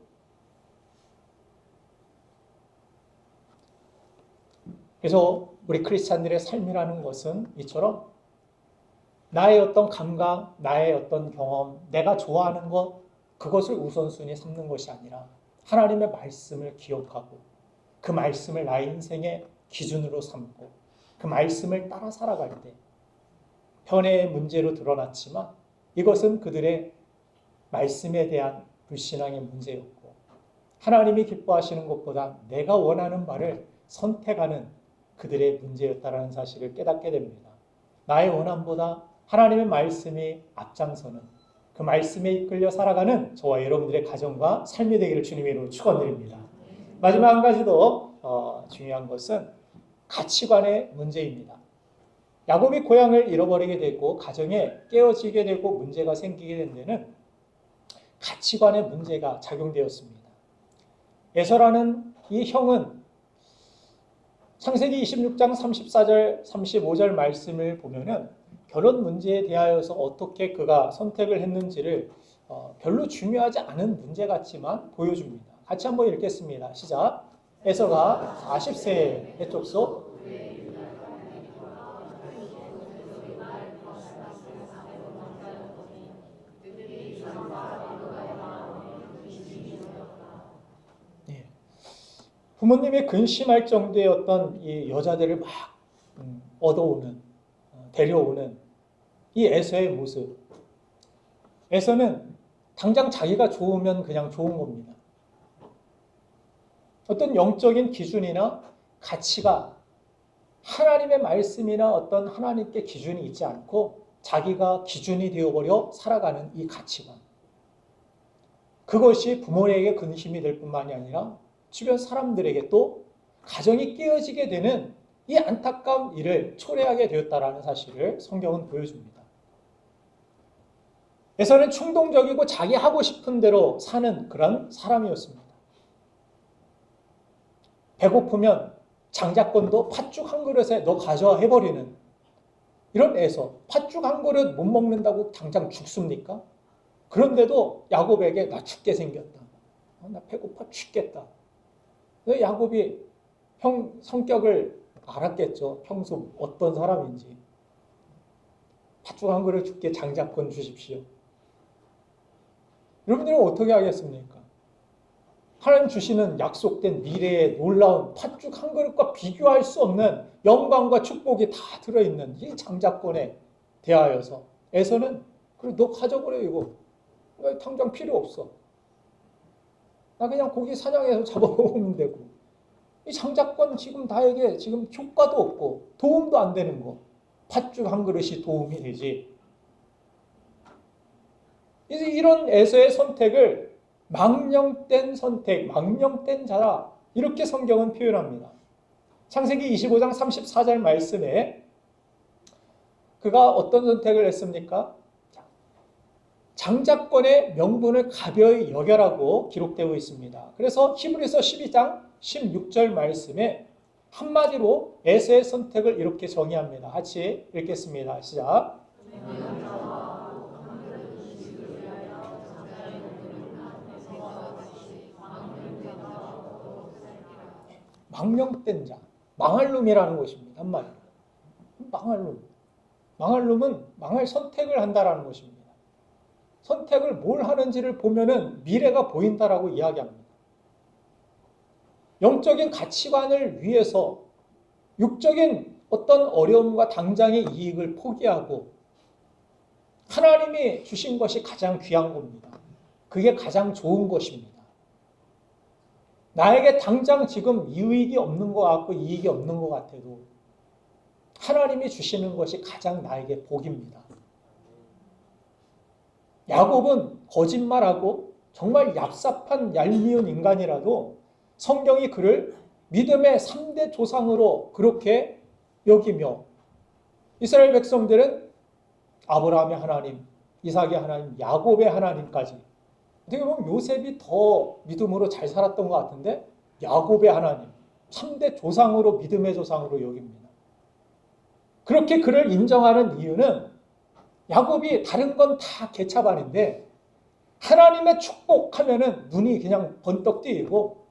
그래서 우리 크리스찬들의 삶이라는 것은 이처럼 나의 어떤 감각, 나의 어떤 경험, 내가 좋아하는 것 그것을 우선순위 삼는 것이 아니라 하나님의 말씀을 기억하고 그 말씀을 나의 인생의 기준으로 삼고 그 말씀을 따라 살아갈 때 편애의 문제로 드러났지만 이것은 그들의 말씀에 대한 불신앙의 문제였고 하나님이 기뻐하시는 것보다 내가 원하는 바를 선택하는 그들의 문제였다라는 사실을 깨닫게 됩니다. 나의 원함보다 하나님의 말씀이 앞장서는 그 말씀에 이끌려 살아가는 저와 여러분들의 가정과 삶이 되기를 주님의 이름으로 축원드립니다. 마지막 한 가지 더 중요한 것은 가치관의 문제입니다. 야곱이 고향을 잃어버리게 되고 가정에 깨어지게 되고 문제가 생기게 된 데는 가치관의 문제가 작용되었습니다. 에서라는 이 형은 창세기 26장 34절 35절 말씀을 보면은 결혼 문제에 대하여서 어떻게 그가 선택을 했는지를 별로 중요하지 않은 문제 같지만 보여줍니다. 같이 한번 읽겠습니다. 시작. 에서가 40세에 해족소 부모님이 근심할 정도의 어떤 이 여자들을 막 얻어오는, 데려오는 이 에서의 모습. 에서는 당장 자기가 좋으면 그냥 좋은 겁니다. 어떤 영적인 기준이나 가치가 하나님의 말씀이나 어떤 하나님께 기준이 있지 않고 자기가 기준이 되어버려 살아가는 이 가치관. 그것이 부모에게 근심이 될 뿐만이 아니라 주변 사람들에게 또 가정이 깨어지게 되는 이 안타까운 일을 초래하게 되었다라는 사실을 성경은 보여줍니다. 에서는 충동적이고 자기 하고 싶은 대로 사는 그런 사람이었습니다. 배고프면 장자권도 팥죽 한 그릇에 너 가져와 해버리는 이런 에서. 팥죽 한 그릇 못 먹는다고 당장 죽습니까? 그런데도 야곱에게 나 죽게 생겼다. 나 배고파 죽겠다. 야곱이 형 성격을 알았겠죠. 평소 어떤 사람인지. 팥죽 한 그릇 죽게 장자권 주십시오. 여러분들은 어떻게 하겠습니까? 하나님 주시는 약속된 미래의 놀라운 팥죽 한 그릇과 비교할 수 없는 영광과 축복이 다 들어있는 이 장자권에 대하여서 에서는 그래 너 가져버려 이거. 당장 필요 없어. 나 그냥 고기 사냥해서 잡아먹으면 되고. 이 장자권 지금 나에게 지금 효과도 없고 도움도 안 되는 거. 팥죽 한 그릇이 도움이 되지. 이제 이런 에서의 선택을 망령된 선택, 망령된 자라 이렇게 성경은 표현합니다. 창세기 25장 34절 말씀에 그가 어떤 선택을 했습니까? 장자권의 명분을 가벼이 여겨라고 기록되어 있습니다. 그래서 히브리서 12장 16절 말씀에 한마디로 에서의 선택을 이렇게 정의합니다. 같이 읽겠습니다. 시작. 망령된 자, 망할 놈이라는 것입니다. 한마디로. 망할 놈. 망할 놈은 망할 선택을 한다라는 것입니다. 선택을 뭘 하는지를 보면은 미래가 보인다라고 이야기합니다. 영적인 가치관을 위해서 육적인 어떤 어려움과 당장의 이익을 포기하고 하나님이 주신 것이 가장 귀한 겁니다. 그게 가장 좋은 것입니다. 나에게 당장 지금 이익이 없는 것 같고 이익이 없는 것 같아도 하나님이 주시는 것이 가장 나에게 복입니다. 야곱은 거짓말하고 정말 얍삽한 얄미운 인간이라도 성경이 그를 믿음의 3대 조상으로 그렇게 여기며 이스라엘 백성들은 아브라함의 하나님, 이삭의 하나님, 야곱의 하나님까지 어떻게 보면 요셉이 더 믿음으로 잘 살았던 것 같은데 야곱의 하나님, 3대 조상으로 믿음의 조상으로 여깁니다. 그렇게 그를 인정하는 이유는 야곱이 다른 건 다 개차반인데 하나님의 축복하면은 눈이 그냥 번떡 뜨이고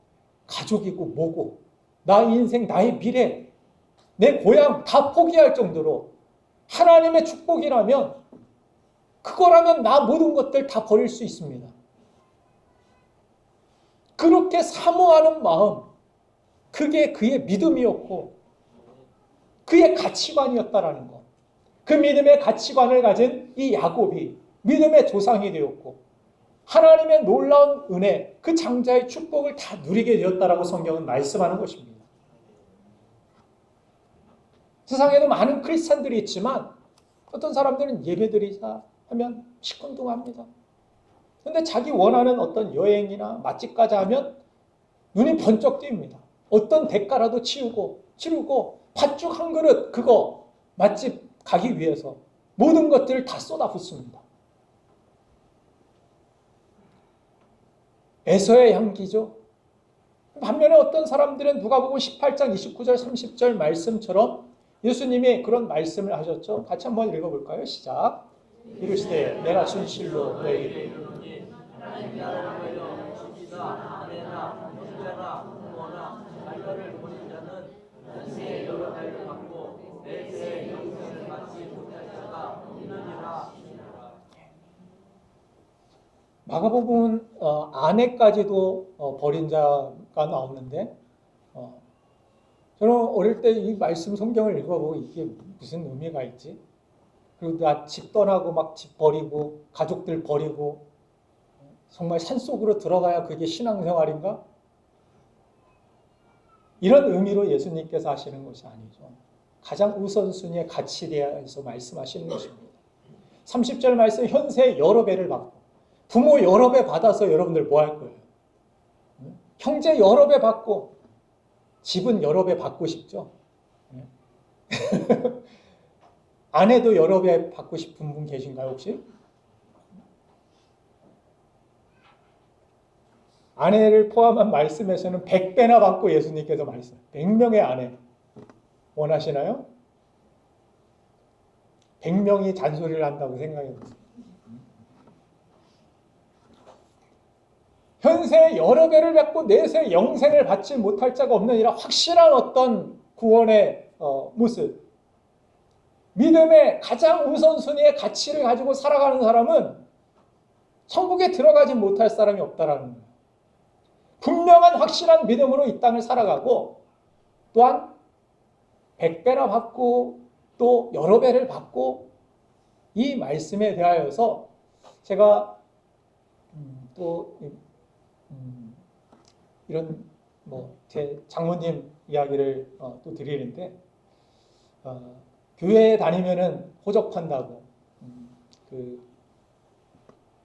가족이고 뭐고 나의 인생, 나의 미래, 내 고향 다 포기할 정도로 하나님의 축복이라면 그거라면 나 모든 것들 다 버릴 수 있습니다. 그렇게 사모하는 마음, 그게 그의 믿음이었고 그의 가치관이었다라는 것. 그 믿음의 가치관을 가진 이 야곱이 믿음의 조상이 되었고 하나님의 놀라운 은혜, 그 장자의 축복을 다 누리게 되었다라고 성경은 말씀하는 것입니다. 세상에도 많은 크리스찬들이 있지만 어떤 사람들은 예배드리자 하면 시큰둥합니다. 그런데 자기 원하는 어떤 여행이나 맛집 가자 하면 눈이 번쩍 띄입니다. 어떤 대가라도 치르고 팥죽 한 그릇 그거 맛집 가기 위해서 모든 것들을 다 쏟아붓습니다. 에서의 향기죠. 반면에 어떤 사람들은 누가복음 18장 29절 30절 말씀처럼 예수님이 그런 말씀을 하셨죠. 같이 한번 읽어볼까요? 시작. 이르시되 내가 진실로 너희에게 이르노니 하나님 나라를 보여 집이나 아내나 형제나 부모나 자녀를 보낸 자는 현세의 여러 배를 받고 내세의 영생을 받지 못할 자가 있느니라. 마가복음은 아내까지도 버린 자가 나오는데 저는 어릴 때 이 말씀 성경을 읽어보고 이게 무슨 의미가 있지? 그리고 나 집 떠나고 막 집 버리고 가족들 버리고 정말 산속으로 들어가야 그게 신앙생활인가? 이런 의미로 예수님께서 하시는 것이 아니죠. 가장 우선순위의 가치에 대해서 말씀하시는 것입니다. 30절 말씀 현세 여러 배를 받고 부모 여러 배 받아서 여러분들 뭐 할 거예요? 형제 여러 배 받고 집은 여러 배 받고 싶죠? 아내도 여러 배 받고 싶은 분 계신가요 혹시? 아내를 포함한 말씀에서는 100배나 받고 예수님께서 말씀 100명의 아내 원하시나요? 100명이 잔소리를 한다고 생각해 보세요. 현세 여러 배를 받고 내세 영생을 받지 못할 자가 없느니라. 확실한 어떤 구원의 모습, 믿음의 가장 우선순위의 가치를 가지고 살아가는 사람은 천국에 들어가지 못할 사람이 없다라는 거예요. 분명한 확실한 믿음으로 이 땅을 살아가고 또한 100배나 받고 또 여러 배를 받고 이 말씀에 대하여서 제가 또 이런 제 장모님 이야기를 또 드리는데 교회에 다니면은 호적한다고 그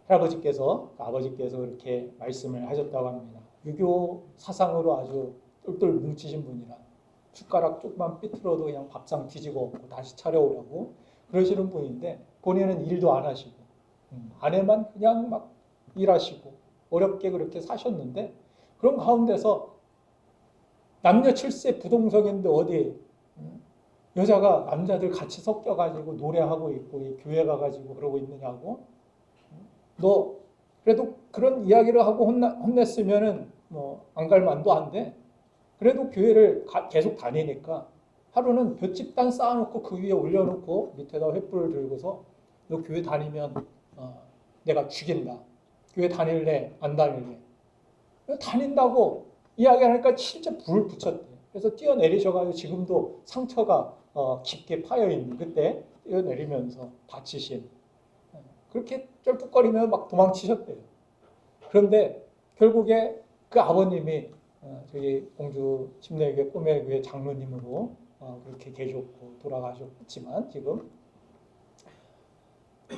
할아버지께서 아버지께서 그렇게 말씀을 하셨다고 합니다. 유교 사상으로 아주 똘똘 뭉치신 분이라 숟가락 조금만 삐뚤어도 그냥 밥상 뒤지고 엎고 다시 차려오라고 그러시는 분인데 본인은 일도 안 하시고 아내만 그냥 막 일하시고 어렵게 그렇게 사셨는데 그런 가운데서 남녀 7세 부동석인데 어디 여자가 남자들 같이 섞여가지고 노래하고 있고 교회 가가지고 그러고 있느냐고 너 그래도 그런 이야기를 하고 혼냈으면은 안 갈 만도 한데 그래도 교회를 계속 다니니까 하루는 볏짚단 쌓아놓고 그 위에 올려놓고 밑에다 횃불을 들고서 너 교회 다니면 내가 죽인다. 교회 다닐래? 안 다닐래? 다닌다고 이야기하니까 진짜 불을 붙였대. 그래서 뛰어내리셔가지고 지금도 상처가 깊게 파여있는 그때 뛰어내리면서 다치신 그렇게 쩔뚝거리며 막 도망치셨대요. 그런데 결국에 그 아버님이 저희 공주 침례교회 꼬매교회 장로님으로 그렇게 계셨고 돌아가셨지만 지금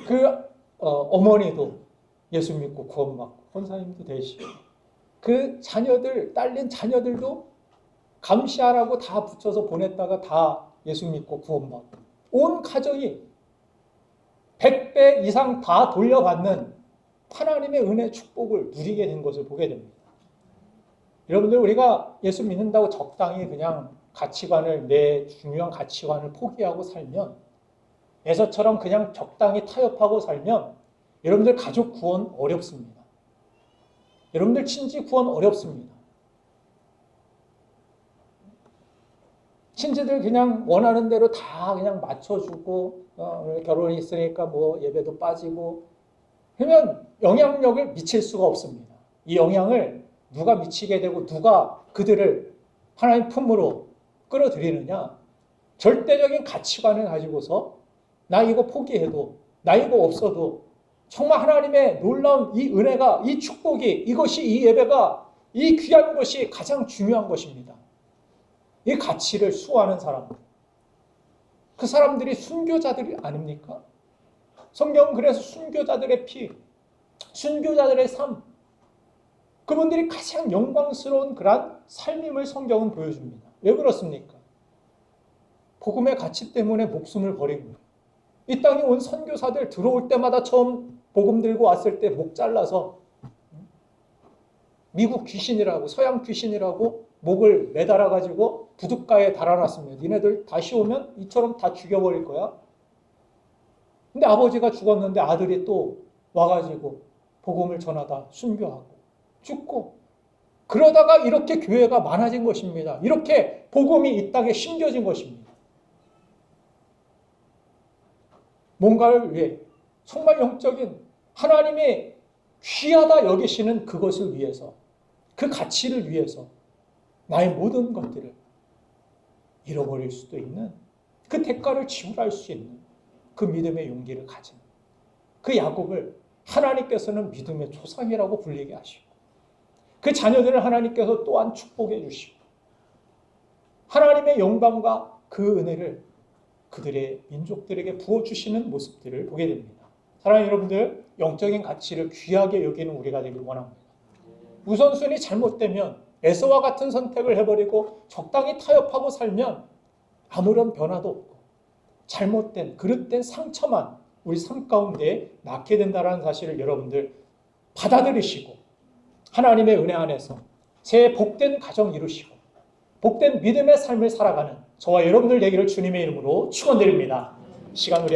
그 어머니도 예수 믿고 구원받고 권사님도 되시고 그 자녀들 딸린 자녀들도 감시하라고 다 붙여서 보냈다가 다 예수 믿고 구원받고 온 가정이 100배 이상 다 돌려받는 하나님의 은혜 축복을 누리게 된 것을 보게 됩니다. 여러분들 우리가 예수 믿는다고 적당히 그냥 가치관을 내 중요한 가치관을 포기하고 살면 에서처럼 그냥 적당히 타협하고 살면 여러분들 가족 구원 어렵습니다. 여러분들 친지 구원 어렵습니다. 친지들 그냥 원하는 대로 다 그냥 맞춰주고 결혼이 있으니까 예배도 빠지고 그러면 영향력을 미칠 수가 없습니다. 이 영향을 누가 미치게 되고 누가 그들을 하나님 품으로 끌어들이느냐 절대적인 가치관을 가지고서 나 이거 포기해도 나 이거 없어도 정말 하나님의 놀라운 이 은혜가 이 축복이 이것이 이 예배가 이 귀한 것이 가장 중요한 것입니다. 이 가치를 수호하는 사람들 그 사람들이 순교자들이 아닙니까? 성경은 그래서 순교자들의 피 순교자들의 삶 그분들이 가장 영광스러운 그런 삶임을 성경은 보여줍니다. 왜 그렇습니까? 복음의 가치 때문에 목숨을 버린 거예요. 이 땅에 온 선교사들 들어올 때마다 처음 복음 들고 왔을 때 목 잘라서 미국 귀신이라고 서양 귀신이라고 목을 매달아가지고 부둣가에 달아놨습니다. 니네들 다시 오면 이처럼 다 죽여버릴 거야. 근데 아버지가 죽었는데 아들이 또 와가지고 복음을 전하다 순교하고 죽고 그러다가 이렇게 교회가 많아진 것입니다. 이렇게 복음이 이 땅에 심겨진 것입니다. 뭔가를 위해 정말 영적인 하나님이 귀하다 여기시는 그것을 위해서 그 가치를 위해서 나의 모든 것들을 잃어버릴 수도 있는 그 대가를 지불할 수 있는 그 믿음의 용기를 가진 그 야곱을 하나님께서는 믿음의 조상이라고 불리게 하시고 그 자녀들을 하나님께서 또한 축복해 주시고 하나님의 영광과 그 은혜를 그들의 민족들에게 부어주시는 모습들을 보게 됩니다. 사랑하는 여러분들, 영적인 가치를 귀하게 여기는 우리가 되길 원합니다. 우선순위 잘못되면 에서와 같은 선택을 해버리고 적당히 타협하고 살면 아무런 변화도 없고 잘못된 그릇된 상처만 우리 삶 가운데 낳게 된다는 사실을 여러분들 받아들이시고 하나님의 은혜 안에서 새 복된 가정 이루시고 복된 믿음의 삶을 살아가는 저와 여러분들 되기를 주님의 이름으로 축원드립니다. 시간 우리